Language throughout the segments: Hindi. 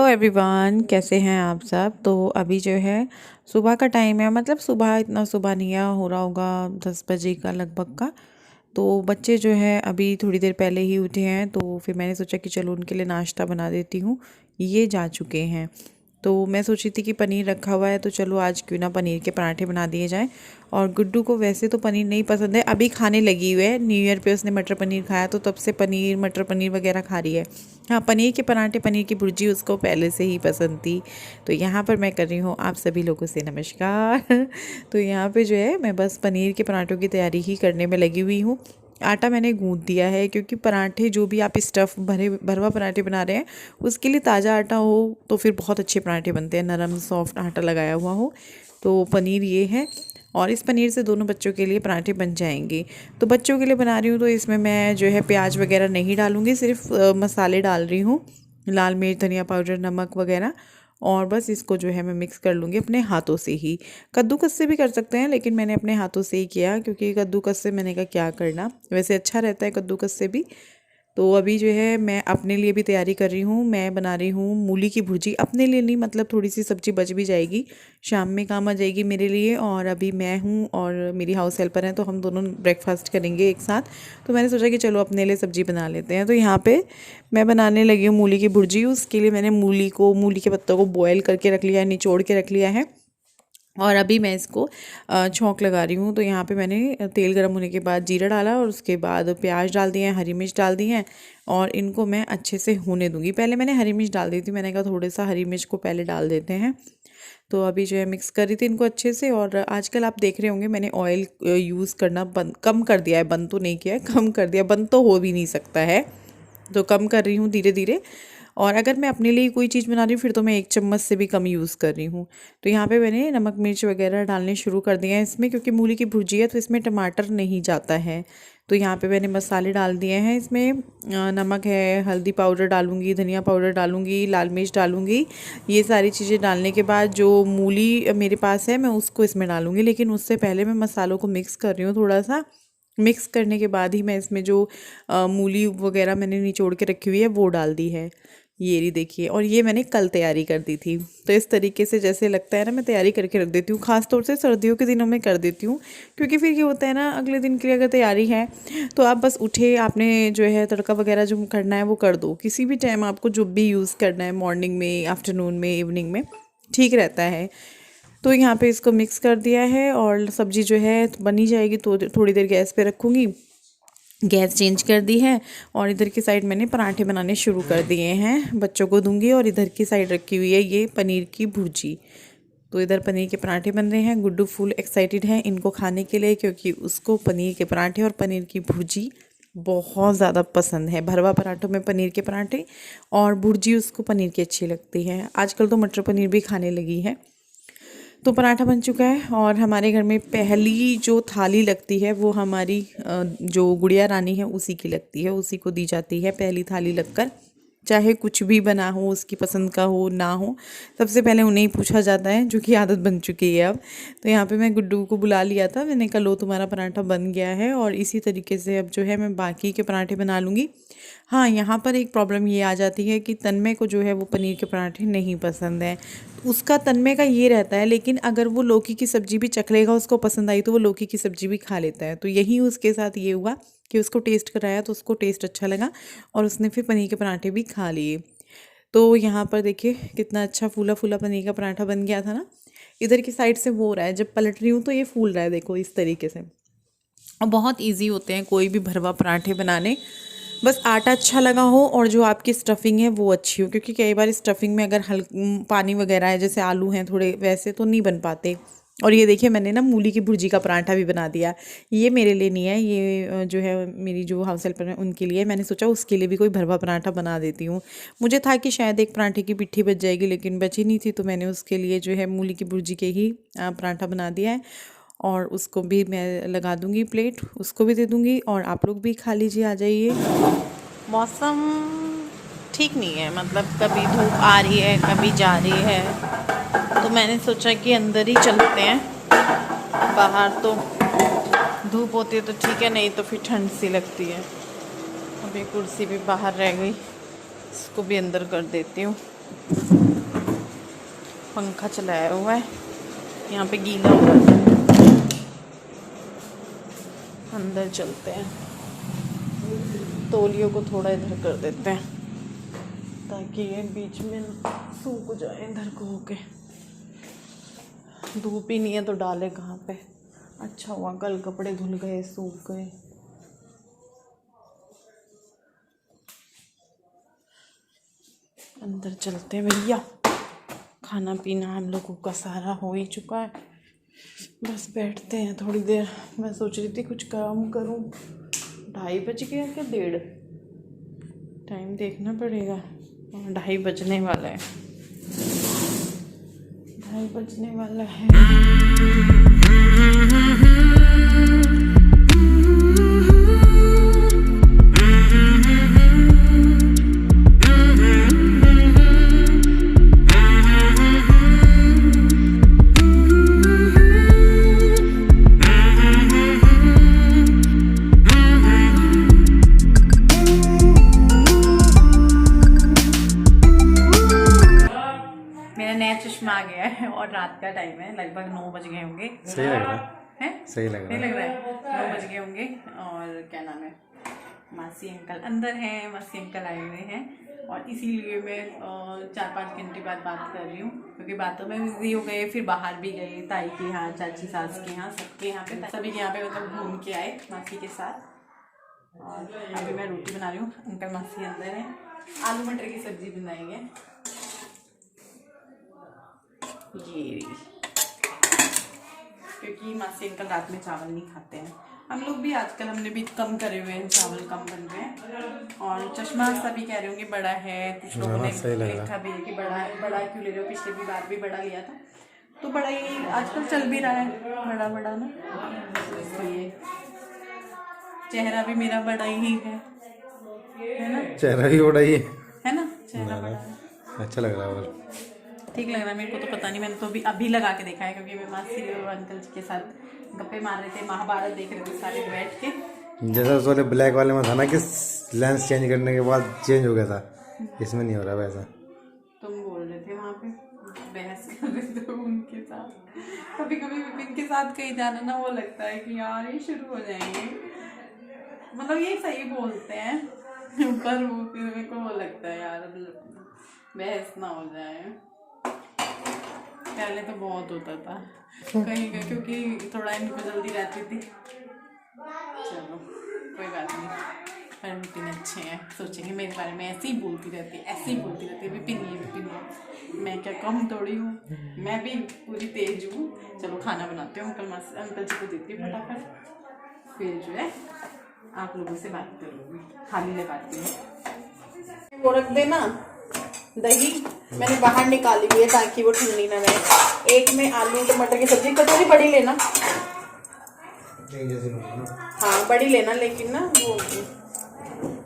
एवरीवन, कैसे हैं आप सब। तो अभी जो है सुबह का टाइम है, मतलब सुबह इतना सुबह नहीं है, हो रहा होगा 10 बजे का लगभग का। तो बच्चे जो है अभी थोड़ी देर पहले ही उठे हैं, तो फिर मैंने सोचा कि चलो उनके लिए नाश्ता बना देती हूँ। ये जा चुके हैं। तो मैं सोची थी कि पनीर रखा हुआ है, तो चलो आज क्यों ना पनीर के पराठे बना दिए जाएं। और गुड्डू को वैसे तो पनीर नहीं पसंद है, अभी खाने लगी हुई है। न्यू ईयर पे उसने मटर पनीर खाया, तो तब से पनीर मटर पनीर वगैरह खा रही है। हाँ, पनीर के पराठे पनीर की भुर्जी उसको पहले से ही पसंद थी। तो यहाँ पर मैं कर रही हूँ आप सभी लोगों से नमस्कार। तो यहाँ पे जो है मैं बस पनीर के पराठों की तैयारी ही करने में लगी हुई हूँ। आटा मैंने गूँथ दिया है, क्योंकि पराठे जो भी आप स्टफ़ भरवा पराठे बना रहे हैं उसके लिए ताज़ा आटा हो तो फिर बहुत अच्छे पराठे बनते हैं, नरम सॉफ्ट आटा लगाया हुआ हो। तो पनीर ये है, और इस पनीर से दोनों बच्चों के लिए पराठे बन जाएंगे। तो बच्चों के लिए बना रही हूँ, तो इसमें मैं जो है प्याज वगैरह नहीं डालूँगी, सिर्फ मसाले डाल रही हूँ, लाल मिर्च धनिया पाउडर नमक वगैरह। और बस इसको जो है मैं मिक्स कर लूँगी अपने हाथों से ही। कद्दूकस से भी कर सकते हैं, लेकिन मैंने अपने हाथों से ही किया, क्योंकि कद्दूकस से मैंने कहा क्या करना, वैसे अच्छा रहता है कद्दूकस से भी। तो अभी जो है मैं अपने लिए भी तैयारी कर रही हूँ। मैं बना रही हूँ मूली की भुर्जी, अपने लिए नहीं, मतलब थोड़ी सी सब्जी बच भी जाएगी, शाम में काम आ जाएगी मेरे लिए। और अभी मैं हूँ और मेरी हाउस हेल्पर हैं, तो हम दोनों ब्रेकफास्ट करेंगे एक साथ। तो मैंने सोचा कि चलो अपने लिए सब्जी बना लेते हैं। तो यहाँ पे मैं बनाने लगी हूँ मूली की भुर्जी। उसके लिए मैंने मूली के पत्तों को बॉयल करके रख लिया है, निचोड़ के रख लिया है। और अभी मैं इसको छौंक लगा रही हूँ। तो यहाँ पे मैंने तेल गर्म होने के बाद जीरा डाला, और उसके बाद प्याज डाल दिए हैं, हरी मिर्च डाल दी हैं, और इनको मैं अच्छे से होने दूँगी। पहले मैंने हरी मिर्च डाल दी थी, मैंने कहा थोड़ा सा हरी मिर्च को पहले डाल देते हैं। तो अभी जो है मिक्स कर रही थी इनको अच्छे से। और आजकल आप देख रहे होंगे मैंने ऑयल यूज़ करना कम कर दिया है, बंद तो नहीं किया है, कम कर दिया, बंद तो हो भी नहीं सकता है। तो कम कर रही हूँ धीरे धीरे। और अगर मैं अपने लिए कोई चीज़ बना रही हूँ फिर तो मैं 1 चम्मच से भी कम यूज़ कर रही हूँ। तो यहाँ पे मैंने नमक मिर्च वगैरह डालने शुरू कर दिए हैं इसमें, क्योंकि मूली की भुर्जी है तो इसमें टमाटर नहीं जाता है। तो यहाँ पे मैंने मसाले डाल दिए हैं इसमें। नमक है, हल्दी पाउडर डालूँगी, धनिया पाउडर डालूँगी, लाल मिर्च डालूँगी। ये सारी चीज़ें डालने के बाद जो मूली मेरे पास है मैं उसको इसमें डालूँगी, लेकिन उससे पहले मैं मसालों को मिक्स कर रही हूँ थोड़ा सा। मिक्स करने के बाद ही मैं इसमें जो मूली वगैरह मैंने निचोड़ के रखी हुई है वो डाल दी है। ये रही देखिए, और ये मैंने कल तैयारी कर दी थी। तो इस तरीके से जैसे लगता है ना, मैं तैयारी करके रख देती हूँ, ख़ास तौर से सर्दियों के दिनों में कर देती हूँ। क्योंकि फिर ये होता है ना, अगले दिन के लिए अगर तैयारी है तो आप बस उठे, आपने जो है तड़का वगैरह जो करना है वो कर दो, किसी भी टाइम आपको जो भी यूज़ करना है, मॉर्निंग में, आफ्टरनून में, इवनिंग में, ठीक रहता है। तो यहाँ पे इसको मिक्स कर दिया है, और सब्ज़ी जो है बनी जाएगी तो थोड़ी देर गैस पे रखूँगी। गैस चेंज कर दी है, और इधर की साइड मैंने पराठे बनाने शुरू कर दिए हैं, बच्चों को दूंगी। और इधर की साइड रखी हुई है ये पनीर की भुर्जी। तो इधर पनीर के पराठे बन रहे हैं। गुड्डू फुल एक्साइटेड है इनको खाने के लिए, क्योंकि उसको पनीर के पराठे और पनीर की भुर्जी बहुत ज़्यादा पसंद है। भरवा पराठों में पनीर के पराठे और भुर्जी उसको पनीर की अच्छी लगती है। आजकल तो मटर पनीर भी खाने लगी है। तो पराठा बन चुका है, और हमारे घर में पहली जो थाली लगती है वो हमारी जो गुड़िया रानी है उसी की लगती है, उसी को दी जाती है पहली थाली लगकर। चाहे कुछ भी बना हो, उसकी पसंद का हो ना हो, सबसे पहले उन्हें ही पूछा जाता है, जो कि आदत बन चुकी है अब। तो यहाँ पे मैं गुड्डू को बुला लिया था, मैंने कहा लो तुम्हारा पराठा बन गया है। और इसी तरीके से अब जो है मैं बाकी के पराठे बना लूँगी। हाँ, यहाँ पर एक प्रॉब्लम ये आ जाती है कि तन्मय को जो है वो पनीर के पराठे नहीं पसंद है। उसका तन्मय का ये रहता है, लेकिन अगर वो लौकी की सब्ज़ी भी चख लेगा, उसको पसंद आई, तो वो लौकी की सब्ज़ी भी खा लेता है। तो यही उसके साथ ये हुआ कि उसको टेस्ट कराया तो उसको टेस्ट अच्छा लगा, और उसने फिर पनीर के पराठे भी खा लिए। तो यहाँ पर देखिए कितना अच्छा फूला फूला पनीर का पराठा बन गया था ना। इधर की साइड से वो हो रहा है, जब पलट रही हूँ तो ये फूल रहा है, देखो इस तरीके से। और बहुत इजी होते हैं कोई भी भरवा पराठे बनाने, बस आटा अच्छा लगा हो और जो आपकी स्टफिंग है वो अच्छी हो। क्योंकि कई बार स्टफिंग में अगर पानी वगैरह है, जैसे आलू हैं थोड़े, वैसे तो नहीं बन पाते। और ये देखिए मैंने ना मूली की भुर्जी का पराठा भी बना दिया। ये मेरे लिए नहीं है, ये जो है मेरी जो हाउस हेल्पर है उनके लिए। मैंने सोचा उसके लिए भी कोई भरवा पराठा बना देती हूँ। मुझे था कि शायद एक पराठे की पिट्ठी बच जाएगी, लेकिन बची नहीं थी, तो मैंने उसके लिए जो है मूली की भुर्जी के ही पराठा बना दिया है। और उसको भी मैं लगा दूंगी प्लेट, उसको भी दे दूंगी, और आप लोग भी खा लीजिए, आ जाइए। मौसम ठीक नहीं है, मतलब कभी धूप आ रही है कभी जा रही है, तो मैंने सोचा कि अंदर ही चलते हैं। बाहर तो धूप होती है तो ठीक है, नहीं तो फिर ठंड सी लगती है। अभी कुर्सी भी बाहर रह गई, इसको भी अंदर कर देती हूँ। पंखा चलाया हुआ है, यहाँ पे गीला हो रहा है। अंदर चलते हैं, तौलियों को थोड़ा इधर कर देते हैं ताकि ये बीच में सूख जाए इधर को होके। धूप ही नहीं है तो डाले कहाँ पे। अच्छा हुआ कल कपड़े धुल गए, सूख गए। अंदर चलते हैं भैया। खाना पीना हम लोगों का सारा हो ही चुका है, बस बैठते हैं थोड़ी देर। मैं सोच रही थी कुछ काम करूं। 2:30 बज गया क्या? 1:30 टाइम देखना पड़ेगा। 2:30 बजने वाला है, 2:30 बजने वाला है। चश्मा आ गया है और रात का टाइम है, लगभग 9 बज गए होंगे। सही लग रहा है? सही लग रहा है? नहीं लग रहा है, 9 बज गए होंगे। और क्या नाम है, मासी अंकल अंदर हैं, मासी अंकल आए हुए हैं और इसीलिए मैं 4-5 घंटे बाद बात कर रही हूँ, क्योंकि बातों में बिजी हो गए। फिर बाहर भी गए, ताई के यहाँ, चाची सास के यहाँ, सबके यहाँ पे, सभी के यहाँ पे मतलब घूम के आए मासी के साथ। और अभी मैं रोटी बना रही हूँ, अंकल मासी अंदर है। आलू मटर की सब्जी बनाई है ये, क्योंकि मासी अंकल रात में चावल नहीं खाते हैं। हम लोग भी आजकल, हमने भी कम करे हुए हैं, चावल कम बन रहे हैं। और चश्मा सभी कह रहे होंगे बड़ा है, कुछ लोगों ने देखा भी है कि बड़ा क्यों ले रहे हो, पिछले भी बार भी बड़ा लिया था, तो बड़ा ही आजकल चल भी रहा है, बड़ा बड़ा ना, इसलिए चेहरा भी मेरा बड़ा ही है ना, चेहरा भी बड़ा ही है ना, चेहरा बड़ा है। अच्छा लग रहा है और ठीक लग रहा है मेरे को तो, पता नहीं, मैंने तो अभी लगा के देखा है, क्योंकि मैं मासी और अंकल जी के साथ गप्पे मार रहे थे, महाभारत देख रहे थे सारे बैठ के। जैसा उस वाले ब्लैक वाले में था ना कि लेंस चेंज करने के बाद चेंज हो गया था, इसमें नहीं हो रहा वैसा। तुम बोल रहे थे वहाँ पे बहस कर रहे थे उनके साथ। कभी कभी विपिन के साथ कहीं जाना ना, वो लगता है कि यार ये शुरू हो जाएंगे, मतलब ये सही बोलते हैं पर वो फिर मेरे को वो लगता है यार बहस ना हो जाए। पहले तो बहुत होता था कहीं का, क्योंकि थोड़ा इनको जल्दी रहती थी। चलो कोई बात नहीं, पर विपिन अच्छे हैं, सोचेंगे मेरे बारे में ऐसे ही बोलती रहती है, ऐसे ही बोलती रहती है, विपिन ये, मैं क्या कम थोड़ी हूँ, मैं भी पूरी तेज हूँ। चलो खाना बनाते हो, अंकल जी को देती हूँ फटाफट, फिर जो है आप लोगों से बात करूँगी, खाली लगाती हूँ। वो रख देना दही, मैंने बाहर निकाली हुई है ताकि वो ठंडी ना रहे। एक में आलू टमाटर की सब्जी, कटोरी बड़ी लेना, हाँ बड़ी लेना, लेकिन ना वो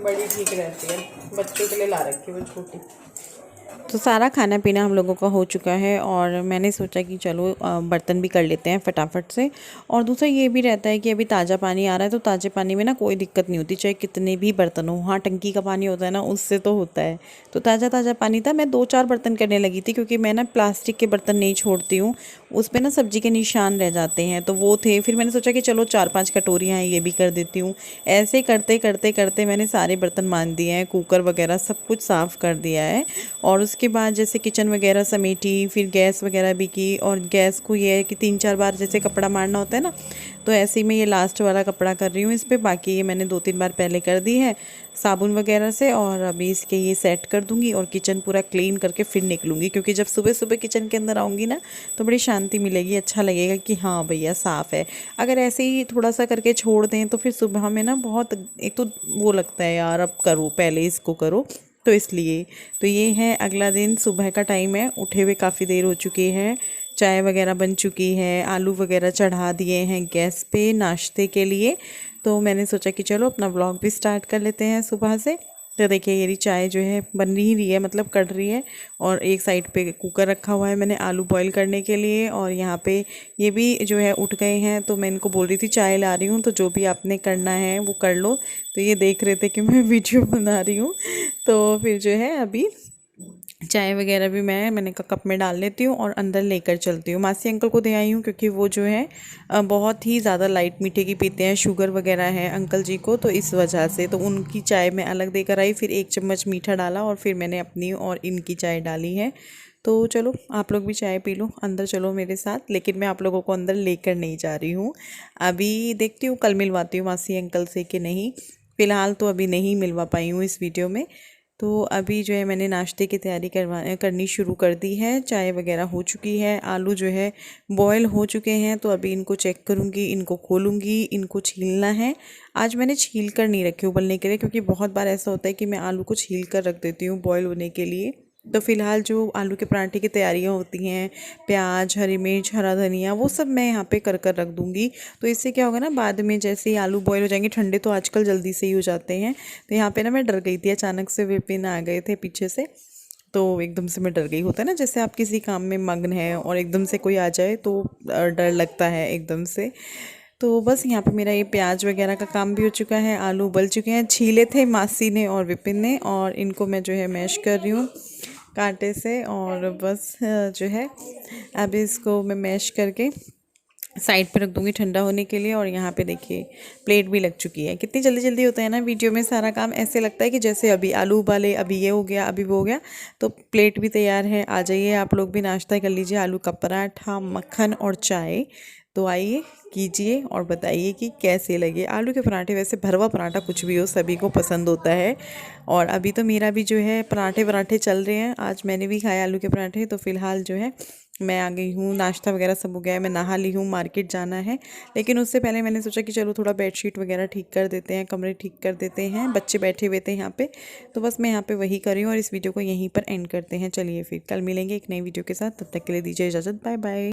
बड़ी ठीक रहती है, बच्चों के लिए ला रखी है वो छोटी। तो सारा खाना पीना हम लोगों का हो चुका है और मैंने सोचा कि चलो बर्तन भी कर लेते हैं फटाफट से। और दूसरा ये भी रहता है कि अभी ताज़ा पानी आ रहा है, तो ताज़े पानी में ना कोई दिक्कत नहीं होती, चाहे कितने भी बर्तन हो। हाँ टंकी का पानी होता है ना, उससे तो होता है। तो ताज़ा पानी था, मैं 2-4 बर्तन करने लगी थी, क्योंकि मैं ना प्लास्टिक के बर्तन नहीं छोड़ती हूँ, उस पर ना सब्जी के निशान रह जाते हैं, तो वो थे। फिर मैंने सोचा कि चलो 4-5 कटोरियाँ हैं, ये भी कर देती हूँ। ऐसे करते करते करते मैंने सारे बर्तन मान दिए हैं, कुकर वगैरह सब कुछ साफ़ कर दिया है। और उसके बाद जैसे किचन वगैरह समेटी, फिर गैस वगैरह भी की। और गैस को ये है कि 3-4 बार जैसे कपड़ा मारना होता है ना, तो ऐसे ही मैं ये लास्ट वाला कपड़ा कर रही हूँ इस पर। बाकी ये मैंने 2-3 बार पहले कर दी है साबुन वगैरह से, और अभी इसके ये सेट कर दूँगी और किचन पूरा क्लीन करके फिर निकलूँगी, क्योंकि जब सुबह सुबह किचन के अंदर आऊँगी ना तो बड़ी शांति मिलेगी, अच्छा लगेगा कि हाँ भैया साफ़ है। अगर ऐसे ही थोड़ा सा करके छोड़ दें तो फिर सुबह में ना बहुत, एक तो वो लगता है यार अब करो, पहले इसको करो, तो इसलिए। तो ये है अगला दिन, सुबह का टाइम है, उठे हुए काफ़ी देर हो चुकी है, चाय वगैरह बन चुकी है, आलू वगैरह चढ़ा दिए हैं गैस पे नाश्ते के लिए। तो मैंने सोचा कि चलो अपना व्लॉग भी स्टार्ट कर लेते हैं सुबह से। तो देखिए ये चाय जो है बन ही रही है, मतलब कढ़ रही है। और एक साइड पे कुकर रखा हुआ है मैंने आलू बॉईल करने के लिए, और यहाँ पे ये भी जो है उठ गए हैं, तो मैं इनको बोल रही थी चाय ला रही हूँ, तो जो भी आपने करना है वो कर लो। तो ये देख रहे थे कि मैं वीडियो बना रही हूँ, तो फिर जो है अभी चाय वगैरह भी मैंने कहा कप में डाल लेती हूँ और अंदर लेकर चलती हूँ। मासी अंकल को दे आई हूँ क्योंकि वो जो है बहुत ही ज़्यादा लाइट मीठे की पीते हैं, शुगर वगैरह है अंकल जी को, तो इस वजह से तो उनकी चाय मैं अलग देकर आई, फिर 1 चम्मच मीठा डाला और फिर मैंने अपनी और इनकी चाय डाली है। तो चलो आप लोग भी चाय पी लो, अंदर चलो मेरे साथ, लेकिन मैं आप लोगों को अंदर लेकर नहीं जा रही हूँ। अभी देखती हूँ कल मिलवाती हूँ मासी अंकल से कि नहीं, फ़िलहाल तो अभी नहीं मिलवा पाई हूँ इस वीडियो में। तो अभी जो है मैंने नाश्ते की तैयारी करनी शुरू कर दी है। चाय वगैरह हो चुकी है, आलू जो है बॉयल हो चुके हैं, तो अभी इनको चेक करूँगी, इनको खोलूँगी, इनको छीलना है। आज मैंने छील कर नहीं रखे उबलने के लिए, क्योंकि बहुत बार ऐसा होता है कि मैं आलू को छील कर रख देती हूँ बॉयल होने के लिए। तो फ़िलहाल जो आलू के पराठे की तैयारियां होती हैं, प्याज, हरी मिर्च, हरा धनिया, वो सब मैं यहाँ पे कर कर रख दूँगी। तो इससे क्या होगा ना, बाद में जैसे ही आलू बॉयल हो जाएंगे, ठंडे तो आजकल जल्दी से ही हो जाते हैं। तो यहाँ पे ना मैं डर गई थी, अचानक से विपिन आ गए थे पीछे से, तो एकदम से मैं डर गई। होता है ना जैसे आप किसी काम में मग्न हैं और एकदम से कोई आ जाए तो डर लगता है एकदम से। तो बस यहाँ पे मेरा ये प्याज वगैरह का काम भी हो चुका है, आलू उबल चुके हैं, छीले थे मासी ने और विपिन ने, और इनको मैं जो है मैश कर रही हूँ कांटे से। और बस जो है अब इसको मैं मैश करके साइड पे रख दूँगी ठंडा होने के लिए। और यहाँ पे देखिए प्लेट भी लग चुकी है। कितनी जल्दी जल्दी होता है ना वीडियो में सारा काम, ऐसे लगता है कि जैसे अभी आलू उबाले, अभी ये हो गया, अभी वो हो गया। तो प्लेट भी तैयार है, आ जाइए आप लोग भी नाश्ता कर लीजिए। आलू का पराठा, मक्खन और चाय। तो आइए कीजिए और बताइए कि कैसे लगे आलू के पराठे। वैसे भरवा पराठा कुछ भी हो, सभी को पसंद होता है। और अभी तो मेरा भी जो है पराठे चल रहे हैं, आज मैंने भी खाया आलू के पराठे। तो फ़िलहाल जो है मैं आ गई हूँ, नाश्ता वगैरह सब हो गया है, मैं नहा ली हूँ, मार्केट जाना है। लेकिन उससे पहले मैंने सोचा कि चलो थोड़ा बेडशीट वगैरह ठीक कर देते हैं, कमरे ठीक कर देते हैं, बच्चे बैठे हुए थे यहाँ पे। तो बस मैं यहाँ पे वही कर रही हूँ और इस वीडियो को यहीं पर एंड करते हैं। चलिए फिर कल मिलेंगे एक नई वीडियो के साथ, तब तक के लिए दीजिए इजाज़त, बाय बाय।